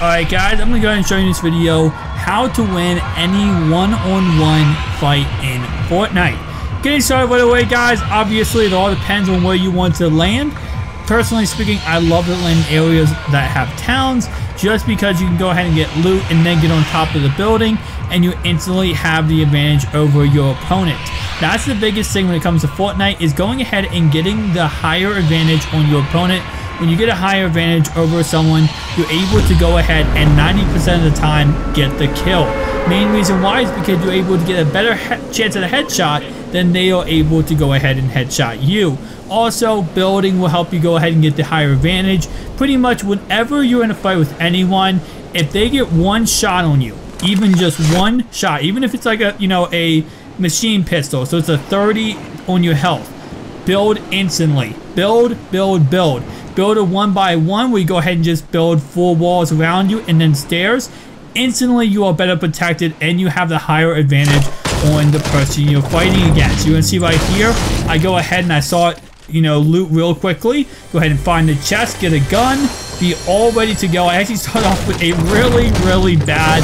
Alright guys, I'm going to go ahead and show you in this video how to win any one-on-one fight in Fortnite. Getting started right away guys, obviously it all depends on where you want to land. Personally speaking, I love to land in areas that have towns just because you can go ahead and get loot and then get on top of the building and you instantly have the advantage over your opponent. That's the biggest thing when it comes to Fortnite, is going ahead and getting the higher advantage on your opponent. When you get a higher advantage over someone, you're able to go ahead and 90% of the time get the kill. Main reason why is because you're able to get a better chance at a headshot than they are able to go ahead and headshot you. Also, building will help you go ahead and get the higher advantage. Pretty much whenever you're in a fight with anyone, if they get one shot on you, even just one shot, even if it's like a machine pistol, so it's a 30 on your health, build instantly. Build. Build a one by one where you go ahead and just build 4 walls around you and then stairs. Instantly you are better protected and you have the higher advantage on the person you're fighting against. You can see right here, I go ahead and I saw it, loot real quickly. Go ahead and find the chest, get a gun, be all ready to go. I actually start off with a really bad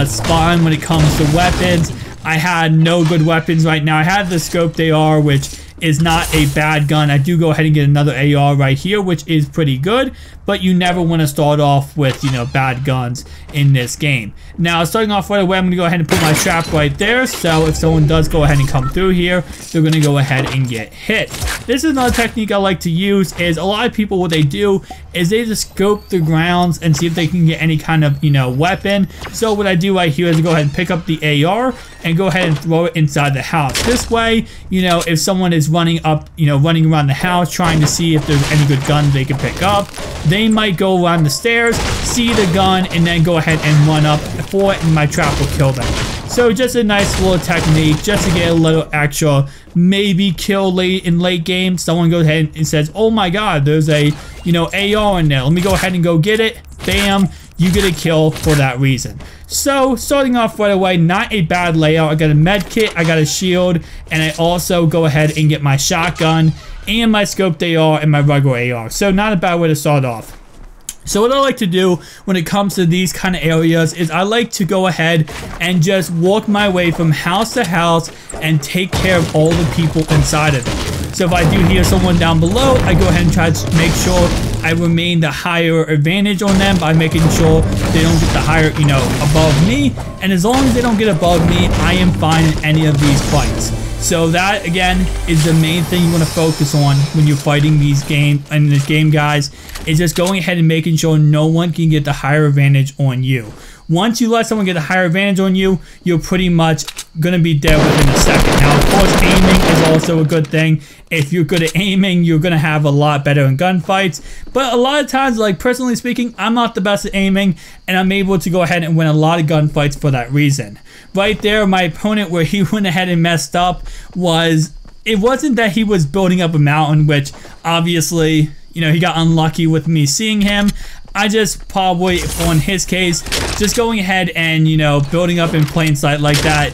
spawn when it comes to weapons. I had no good weapons right now. I had the scoped AR, which is not a bad gun. I do go ahead and get another AR right here, which is pretty good, but you never want to start off with, bad guns in this game. Now, starting off right away, I'm going to go ahead and put my trap right there, so if someone does go ahead and come through here, they're going to go ahead and get hit. This is another technique I like to use, is a lot of people, what they do is they just scope the grounds and see if they can get any kind of, weapon. So what I do right here is go ahead and pick up the AR and go ahead and throw it inside the house. This way, if someone is running around the house trying to see if there's any good guns they can pick up, they might go around the stairs, see the gun, and then go ahead and run up for it, and my trap will kill them. So just a nice little technique just to get a little extra maybe kill late game. Someone goes ahead and says, oh my god, there's a AR in there, let me go ahead and go get it. Bam, you get a kill for that reason. So starting off right away, not a bad layout. I got a med kit, I got a shield, and I also go ahead and get my shotgun and my scoped AR and my regular AR. So not a bad way to start off. So what I like to do when it comes to these kind of areas is I like to go ahead and just walk my way from house to house and take care of all the people inside of it. So if I do hear someone down below, I go ahead and try to make sure I remain the higher advantage on them by making sure they don't get the higher, above me. And as long as they don't get above me, I am fine in any of these fights. So that, again, is the main thing you want to focus on when you're fighting these in this game, guys, is just going ahead and making sure no one can get the higher advantage on you. Once you let someone get a higher advantage on you, you're pretty much going to be dead within a second. Now, of course, aiming is also a good thing. If you're good at aiming, you're going to have a lot better in gunfights. But a lot of times, like personally speaking, I'm not the best at aiming, and I'm able to go ahead and win a lot of gunfights for that reason. Right there, my opponent, where he went ahead and messed up, it wasn't that he was building up a mountain, which obviously, he got unlucky with me seeing him. I just probably, on his case, just going ahead and, building up in plain sight like that,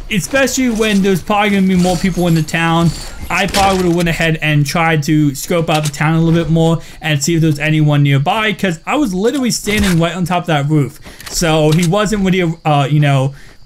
especially when there's probably going to be more people in the town, I probably would have went ahead and tried to scope out the town a little bit more and see if there's anyone nearby, because I was literally standing right on top of that roof. So he wasn't really,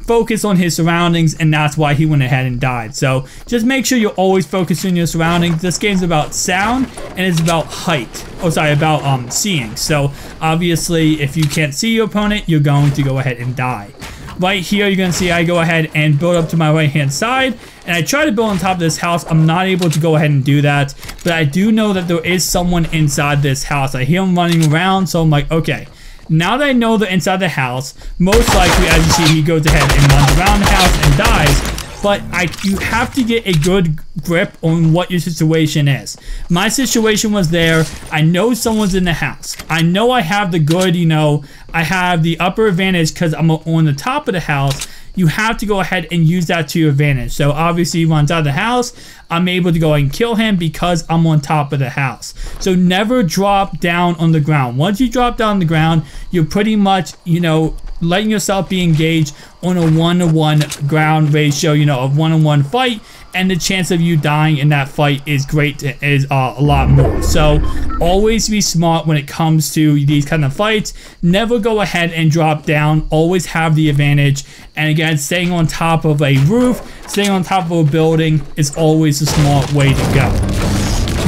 focus on his surroundings, and that's why he went ahead and died. So just make sure you're always focused on your surroundings. This game's about sound and it's about height. Oh, sorry, about seeing. So obviously, if you can't see your opponent, you're going to go ahead and die. Right here, you're going to see I go ahead and build up to my right hand side, and I try to build on top of this house. I'm not able to go ahead and do that, but I do know that there is someone inside this house. I hear him running around, so I'm like, okay. Now that I know they're inside the house, most likely, as you see, he goes ahead and runs around the house and dies. But you have to get a good grip on what your situation is. My situation was there. I know someone's in the house. I know I have the good, I have the upper advantage because I'm on the top of the house. You have to go ahead and use that to your advantage. So obviously he runs out of the house. I'm able to go ahead and kill him because I'm on top of the house. So never drop down on the ground. Once you drop down on the ground, you're pretty much, letting yourself be engaged on a 1-to-1 ground ratio, a 1-on-1 fight, and the chance of you dying in that fight is a lot more. So always be smart when it comes to these kind of fights. Never go ahead and drop down. Always have the advantage. And again, staying on top of a roof, staying on top of a building is always a smart way to go.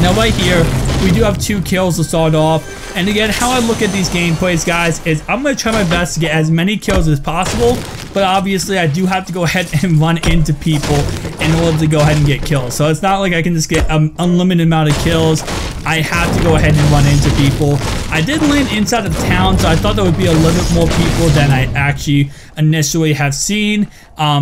Now right here, we do have 2 kills to start off. And again, how I look at these gameplays, guys, is I'm going to try my best to get as many kills as possible. But obviously, I do have to go ahead and run into people in order to go ahead and get kills. So it's not like I can just get an unlimited amount of kills. I have to go ahead and run into people. I did land inside of town, so I thought there would be a little bit more people than I actually initially have seen.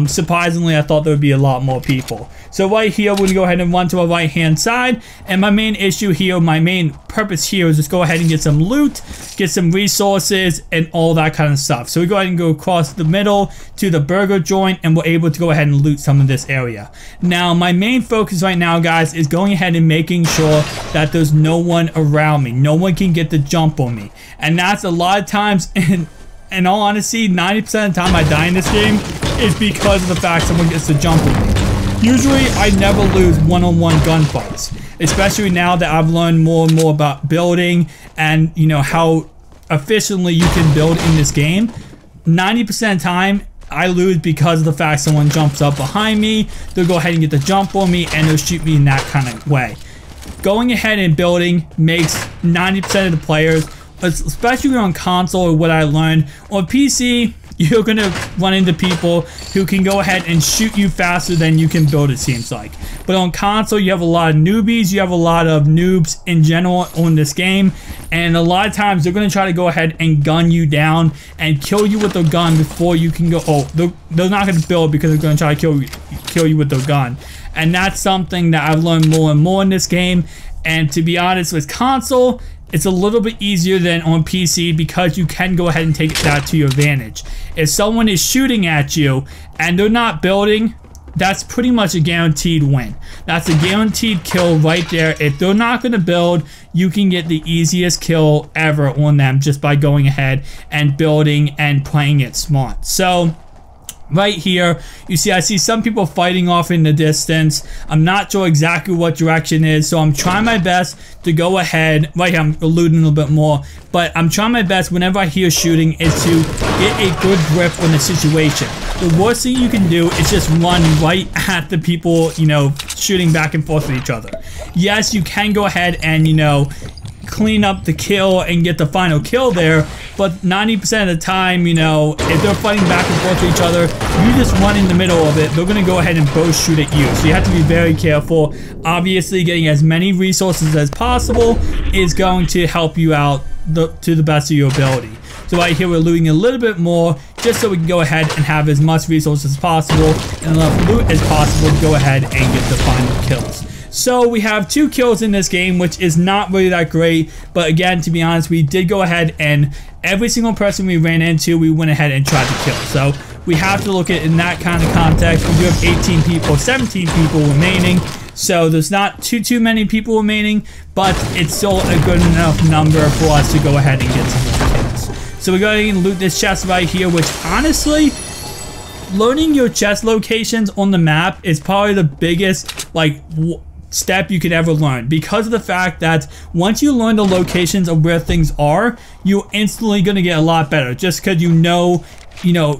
Surprisingly, I thought there would be a lot more people. So right here, we're going to go ahead and run to our right hand side. And my main issue here, my main purpose here is just go ahead and get some loot, get some resources, and all that kind of stuff. So we go ahead and go across the middle to the burger joint, and we're able to go ahead and loot some of this area. Now, my main focus right now, guys, is going ahead and making sure that there's no one around me. No one can get the jump on me. And that's a lot of times, in all honesty, 90% of the time I die in this game is because of the fact someone gets the jump on me. Usually, I never lose one-on-one gunfights, especially now that I've learned more and more about building and, you know, how efficiently you can build in this game. 90% of the time, I lose because of the fact someone jumps up behind me, they'll go ahead and get the jump on me, and they'll shoot me in that kind of way. Going ahead and building makes 90% of the players, especially on console, or what I learned. On PC, you're going to run into people who can go ahead and shoot you faster than you can build, it seems like. But on console, you have a lot of newbies, you have a lot of noobs in general on this game, and a lot of times they're going to try to go ahead and gun you down and kill you with a gun before you can go. Oh, they're not going to build because they're going to try to kill you with their gun. And that's something that I've learned more and more in this game. And to be honest, with console, it's a little bit easier than on PC because you can go ahead and take that to your advantage. If someone is shooting at you and they're not building, that's pretty much a guaranteed win. That's a guaranteed kill right there. If they're not going to build, you can get the easiest kill ever on them just by going ahead and building and playing it smart. So right here, you see, I see some people fighting off in the distance. I'm not sure exactly what direction is, so I'm trying my best to go ahead. Right here, I'm eluding a little bit more, but I'm trying my best whenever I hear shooting is to get a good grip on the situation. The worst thing you can do is just run right at the people, you know, shooting back and forth with each other. Yes, you can go ahead and, you know, clean up the kill and get the final kill there, but 90% of the time, you know, if they're fighting back and forth with each other, you just run in the middle of it, they're going to go ahead and both shoot at you. So you have to be very careful. Obviously, getting as many resources as possible is going to help you out to the best of your ability. So right here, we're looting a little bit more just so we can go ahead and have as much resources as possible and enough loot as possible to go ahead and get the final kills. So we have 2 kills in this game, which is not really that great. But again, to be honest, we did go ahead and every single person we ran into, we went ahead and tried to kill. So we have to look at it in that kind of context. We do have 18 people, 17 people remaining. So there's not too many people remaining, but it's still a good enough number for us to go ahead and get some more kills. So we're going to loot this chest right here, which honestly, learning your chest locations on the map is probably the biggest, like, step you could ever learn, because of the fact that once you learn the locations of where things are, you're instantly going to get a lot better just because you know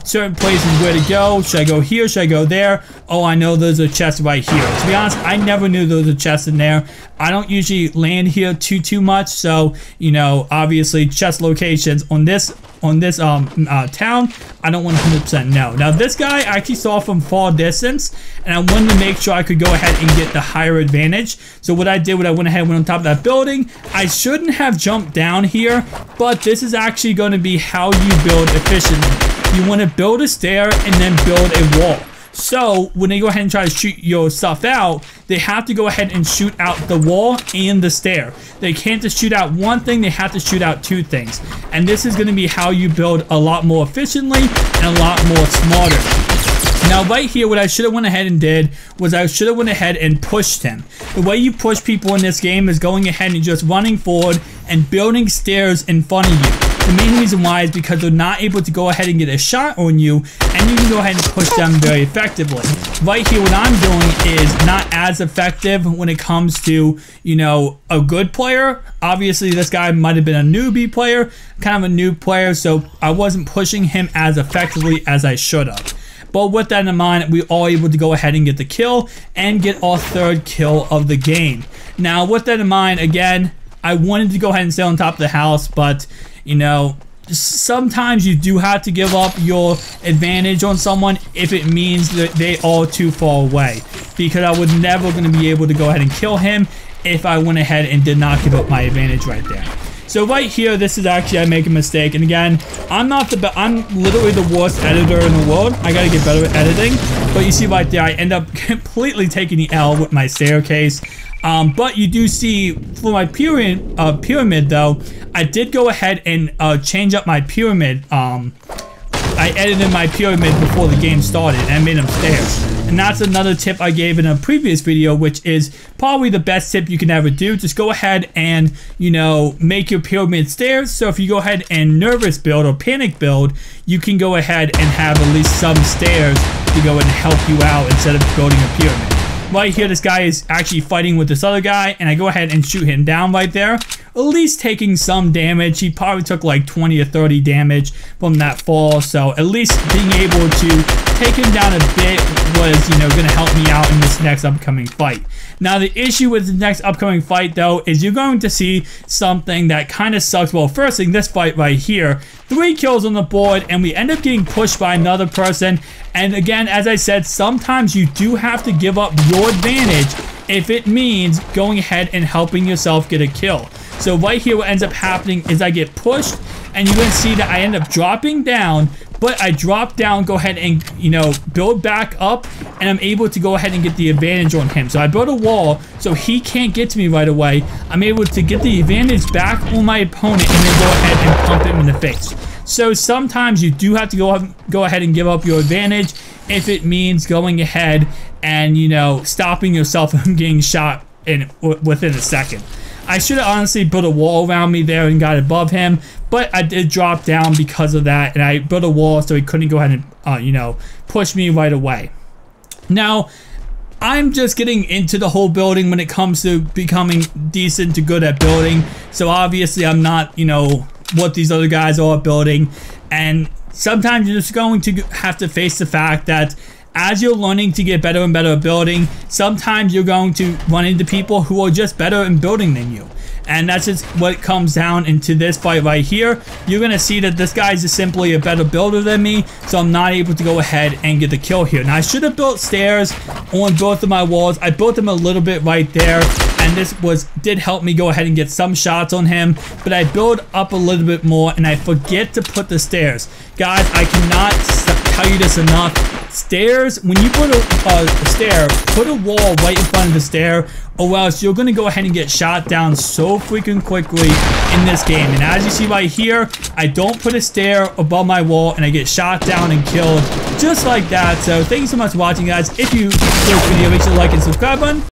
certain places where to go. Should I go here? Should I go there? Oh, I know there's a chest right here. To be honest, I never knew there was a chest in there. I don't usually land here too much, so you know, obviously chest locations on this town, I don't 100% know. Now this guy I actually saw from far distance, and I wanted to make sure I could go ahead and get the higher advantage. So what I did was I went ahead and went on top of that building. I shouldn't have jumped down here, but this is actually going to be how you build efficiently. You want to build a stair and then build a wall. So when they go ahead and try to shoot your stuff out, they have to go ahead and shoot out the wall and the stair. They can't just shoot out one thing, they have to shoot out 2 things. And this is going to be how you build a lot more efficiently and a lot more smarter. Now right here, what I should have went ahead and did was I should have went ahead and pushed him. The way you push people in this game is going ahead and just running forward and building stairs in front of you. The main reason why is because they're not able to go ahead and get a shot on you, and you can go ahead and push them very effectively. Right here, what I'm doing is not as effective when it comes to, you know, a good player. Obviously, this guy might have been a newbie player, kind of a new player, so I wasn't pushing him as effectively as I should have. But with that in mind, we are able to go ahead and get the kill and get our 3rd kill of the game. Now, with that in mind, again, I wanted to go ahead and stay on top of the house, but, you know, sometimes you do have to give up your advantage on someone if it means that they are too far away. Because I was never going to be able to go ahead and kill him if I went ahead and did not give up my advantage right there. So right here, this is actually, I make a mistake. And again, I'm literally the worst editor in the world. I gotta get better at editing. But you see right there, I end up completely taking the L with my staircase. But you do see, for my pyramid though, I did go ahead and change up my pyramid. I edited my pyramid before the game started and I made them stairs. And that's another tip I gave in a previous video, which is probably the best tip you can ever do. Just go ahead and, you know, make your pyramid stairs. So if you go ahead and nervous build or panic build, you can go ahead and have at least some stairs to go and help you out instead of building a pyramid. Right here, this guy is actually fighting with this other guy, and I go ahead and shoot him down right there, at least taking some damage. He probably took like 20 or 30 damage from that fall, so at least being able to take him down a bit was, you know, going to help me out in this next upcoming fight. Now, the issue with the next upcoming fight, though, is you're going to see something that kind of sucks. Well, first thing, this fight right here, 3 kills on the board, and we end up getting pushed by another person. And again, as I said, sometimes you do have to give up your advantage if it means going ahead and helping yourself get a kill. So right here, what ends up happening is I get pushed, and you're going to see that I end up dropping down, but I drop down, go ahead and, you know, build back up, and I'm able to go ahead and get the advantage on him. So I built a wall so he can't get to me right away. I'm able to get the advantage back on my opponent and then go ahead and pump him in the face. So sometimes you do have to go ahead and give up your advantage if it means going ahead and, you know, stopping yourself from getting shot within a second. I should have honestly built a wall around me there and got above him, but I did drop down because of that, and I built a wall so he couldn't go ahead and, you know, push me right away. Now, I'm just getting into the whole building when it comes to becoming decent to good at building, so obviously I'm not, you know, what these other guys are building, and sometimes you're just going to have to face the fact that as you're learning to get better and better at building, sometimes you're going to run into people who are just better in building than you. And that's just what comes down into this fight right here. You're going to see that this guy is just simply a better builder than me, so I'm not able to go ahead and get the kill here. Now, I should have built stairs on both of my walls. I built them a little bit right there, and this did help me go ahead and get some shots on him, but I build up a little bit more, and I forget to put the stairs. Guys, I cannot tell you this enough. Stairs, when you put a stair, put a wall right in front of the stair, or else you're going to go ahead and get shot down so freaking quickly in this game. And as you see right here, I don't put a stair above my wall, and I get shot down and killed just like that. So thank you so much for watching, guys. If you enjoyed this video, make sure to like and subscribe button.